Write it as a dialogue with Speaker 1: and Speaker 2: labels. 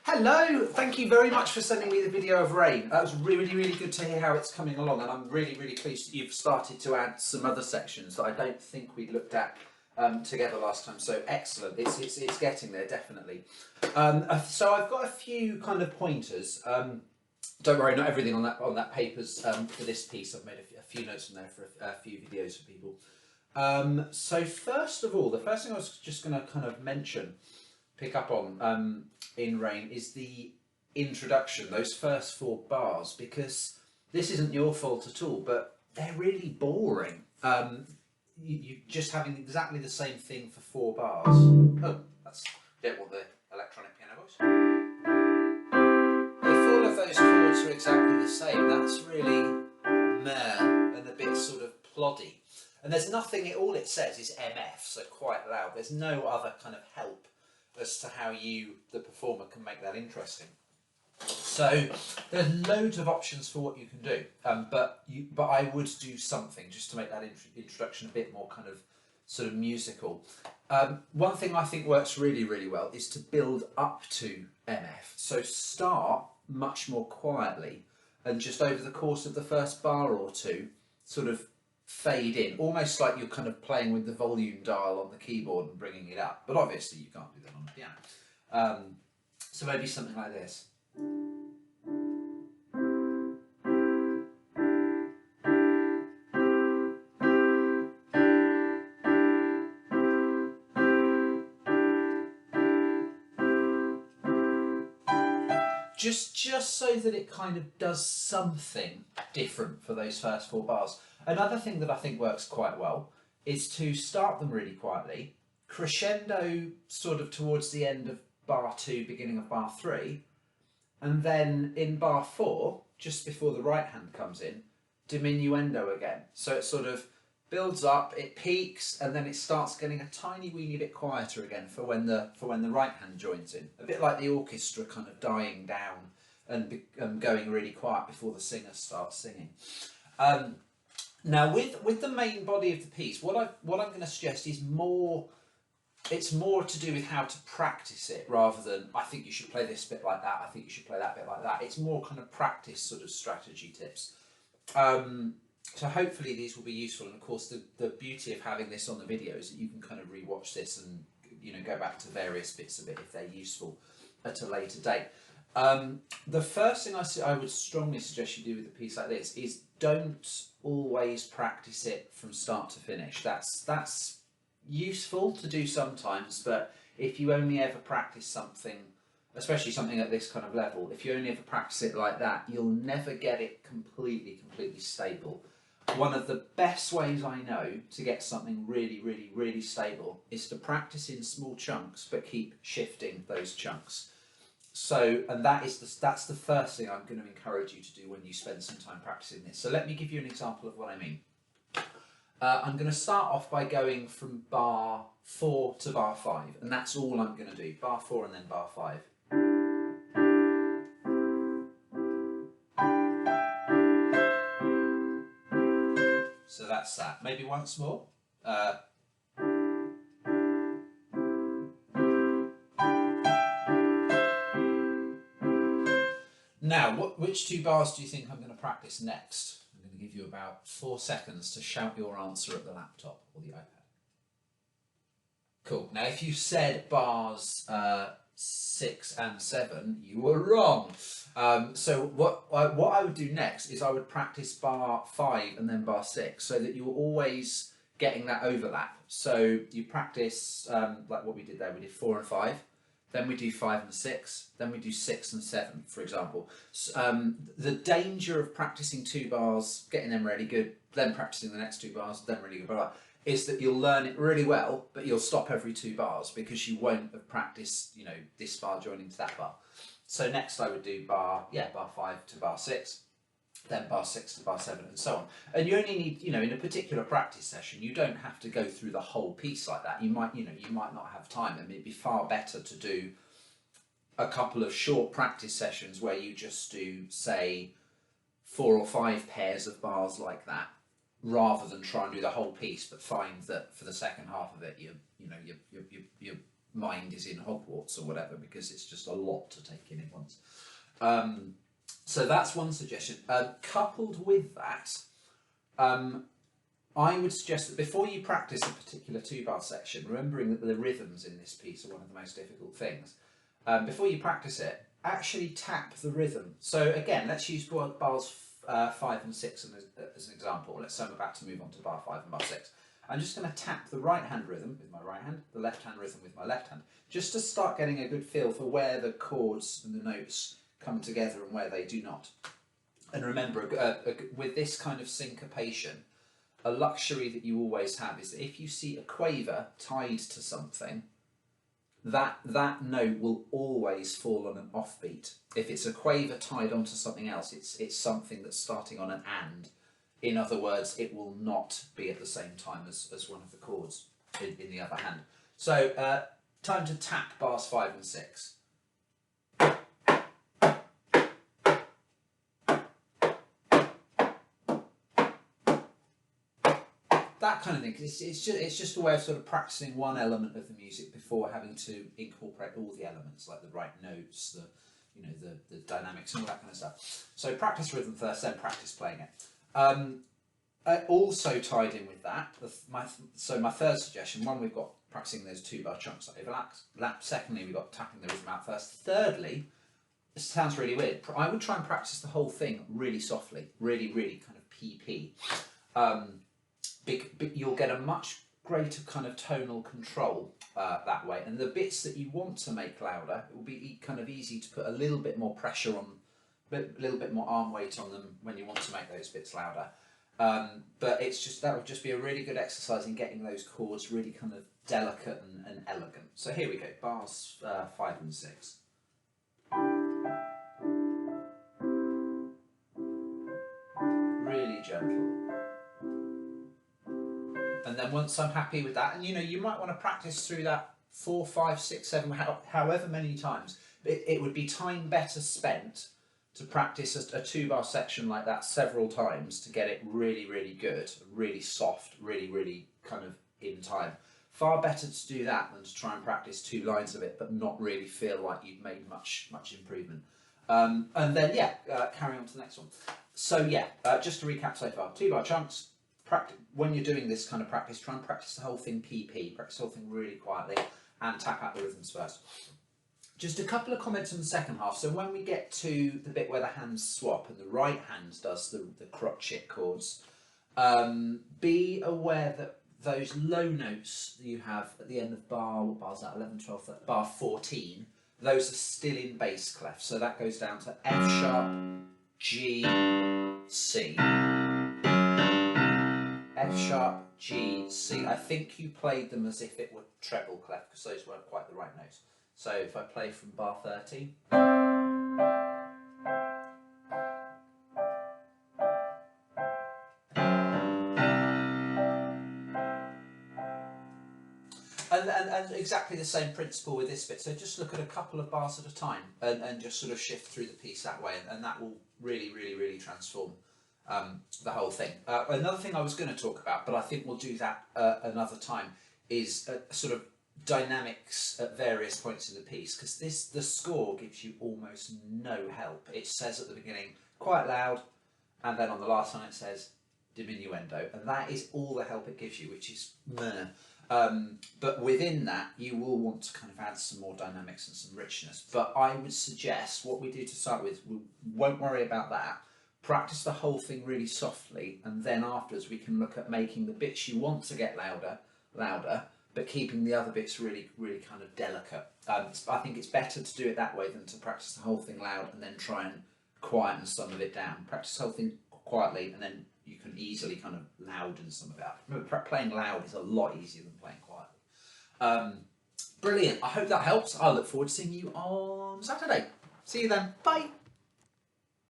Speaker 1: Hello, thank you very much for sending me the video of Rain. That was really good to hear how it's coming along, and I'm really pleased that you've started to add some other sections that I don't think we looked at together last time. So excellent, it's getting there definitely. So I've got a few kind of pointers. Don't worry, not everything on that paper's for this piece. I've made a few notes from there for a few videos for people. So first of all, the first thing I was just going to kind of pick up on in Rain is the introduction, those first 4 bars, because this isn't your fault at all, but they're really boring. You just having exactly the same thing for 4 bars. Oh, don't want the electronic piano voice. If all of those chords are exactly the same, that's really meh and a bit sort of ploddy. And there's nothing, all it says is MF, so quite loud. There's no other kind of help as to how you, the performer, can make that interesting. So there's loads of options for what you can do, but I would do something just to make that introduction a bit more kind of sort of musical. One thing I think works really well is to build up to MF. So start much more quietly, and just over the course of the first bar or two, sort of fade in, almost like you're kind of playing with the volume dial on the keyboard and bringing it up, but obviously you can't do that on the piano. So maybe something like this. Just so that it kind of does something different for those first 4 bars. Another thing that I think works quite well is to start them really quietly, crescendo sort of towards the end of bar 2, beginning of bar 3, and then in bar 4, just before the right hand comes in, diminuendo again. So it sort of builds up, it peaks, and then it starts getting a tiny weeny bit quieter again for when the right hand joins in. A bit like the orchestra kind of dying down and going really quiet before the singer starts singing. Now with the main body of the piece, what I'm going to suggest is it's more to do with how to practice it, rather than I think you should play this bit like that, I think you should play that bit like that. It's more kind of practice sort of strategy tips. So hopefully these will be useful, and of course the beauty of having this on the video is that you can kind of rewatch this and go back to various bits of it if they're useful at a later date. The first thing I would strongly suggest you do with a piece like this is don't always practice it from start to finish. That's useful to do sometimes, but if you only ever practice something, especially something at this kind of level, if you only ever practice it like that, you'll never get it completely stable. One of the best ways I know to get something really stable is to practice in small chunks, but keep shifting those chunks. So, and that's the first thing I'm going to encourage you to do when you spend some time practicing this. So let me give you an example of what I mean. I'm going to start off by going from bar 4 to bar 5, and that's all I'm going to do. Bar 4 and then bar 5. So that's that. Maybe once more. Now, which 2 bars do you think I'm going to practice next? I'm going to give you about 4 seconds to shout your answer at the laptop or the iPad. Cool. Now, if you said bars 6 and 7, you were wrong. So what I would do next is I would practice bar 5 and then bar 6, so that you're always getting that overlap. So you practice like what we did there. We did 4 and 5. Then we do 5 and 6, then we do 6 and 7, for example. The danger of practicing 2 bars, getting them really good, then practicing the next 2 bars, then really good, blah, blah, is that you'll learn it really well, but you'll stop every 2 bars because you won't have practiced, this bar joining to that bar. So next I would do bar 5 to bar 6, then bar 6 to bar 7, and so on. And you only need, in a particular practice session, you don't have to go through the whole piece like that. You might not have time. I mean, it'd be far better to do a couple of short practice sessions where you just do, say, 4 or 5 pairs of bars like that, rather than try and do the whole piece, but find that for the second half of it, you're mind is in Hogwarts or whatever, because it's just a lot to take in at once. So that's one suggestion. Coupled with that, I would suggest that before you practice a particular 2-bar section, remembering that the rhythms in this piece are one of the most difficult things, before you practice it, actually tap the rhythm. So again, let's use bars 5 and 6 as an example. Let's say I'm about to move on to bar 5 and bar 6. I'm just going to tap the right hand rhythm with my right hand, the left hand rhythm with my left hand, just to start getting a good feel for where the chords and the notes come together and where they do not. And remember, with this kind of syncopation, a luxury that you always have is that if you see a quaver tied to something, that note will always fall on an offbeat. If it's a quaver tied onto something else, it's something that's starting on an and. In other words, it will not be at the same time as one of the chords in the other hand. So time to tap bars 5 and 6. That kind of thing. It's just a way of sort of practicing one element of the music before having to incorporate all the elements, like the right notes, the dynamics and all that kind of stuff. So practice rhythm first, then practice playing it. Also tied in with that, my third suggestion, one, we've got practicing those 2-bar chunks that overlap. Secondly, we've got tapping the rhythm out first. Thirdly, this sounds really weird, I would try and practice the whole thing really softly, really kind of PP. You'll get a much greater kind of tonal control that way, and the bits that you want to make louder, it will be kind of easy to put a little bit more pressure on, a little bit more arm weight on them when you want to make those bits louder. But that would just be a really good exercise in getting those chords really kind of delicate and elegant. So here we go, bars 5 and 6. Really gentle. And then once I'm happy with that, and you might want to practice through that 4, 5, 6, 7, however many times. It would be time better spent to practice a 2-bar section like that several times to get it really good, really soft, really kind of in time. Far better to do that than to try and practice 2 lines of it but not really feel like you've made much improvement. And then carry on to the next one. So just to recap so far, 2-bar chunks. When you're doing this kind of practice, try and practice the whole thing PP, practice the whole thing really quietly, and tap out the rhythms first. Just a couple of comments on the second half. So when we get to the bit where the hands swap and the right hand does the crotchet chords, be aware that those low notes that you have at the end of what bar is that, 11, 12, 13, bar 14, those are still in bass clef. So that goes down to F sharp, G, C. F sharp, G, C. I think you played them as if it were treble clef because those weren't quite the right notes. So if I play from bar 13. And exactly the same principle with this bit. So just look at a couple of bars at a time and just sort of shift through the piece that way, and that will really transform the whole thing. Another thing I was going to talk about, but I think we'll do that another time, is sort of dynamics at various points in the piece, because the score gives you almost no help. It says at the beginning quite loud, and then on the last one it says diminuendo, and that is all the help it gives you, which is meh. But within that you will want to kind of add some more dynamics and some richness. But I would suggest what we do to start with, we won't worry about that. Practice the whole thing really softly, and then afterwards we can look at making the bits you want to get louder, but keeping the other bits really kind of delicate. I think it's better to do it that way than to practice the whole thing loud and then try and quieten some of it down. Practice the whole thing quietly, and then you can easily kind of louden some of it up. Remember, playing loud is a lot easier than playing quietly. Brilliant. I hope that helps. I look forward to seeing you on Saturday. See you then. Bye.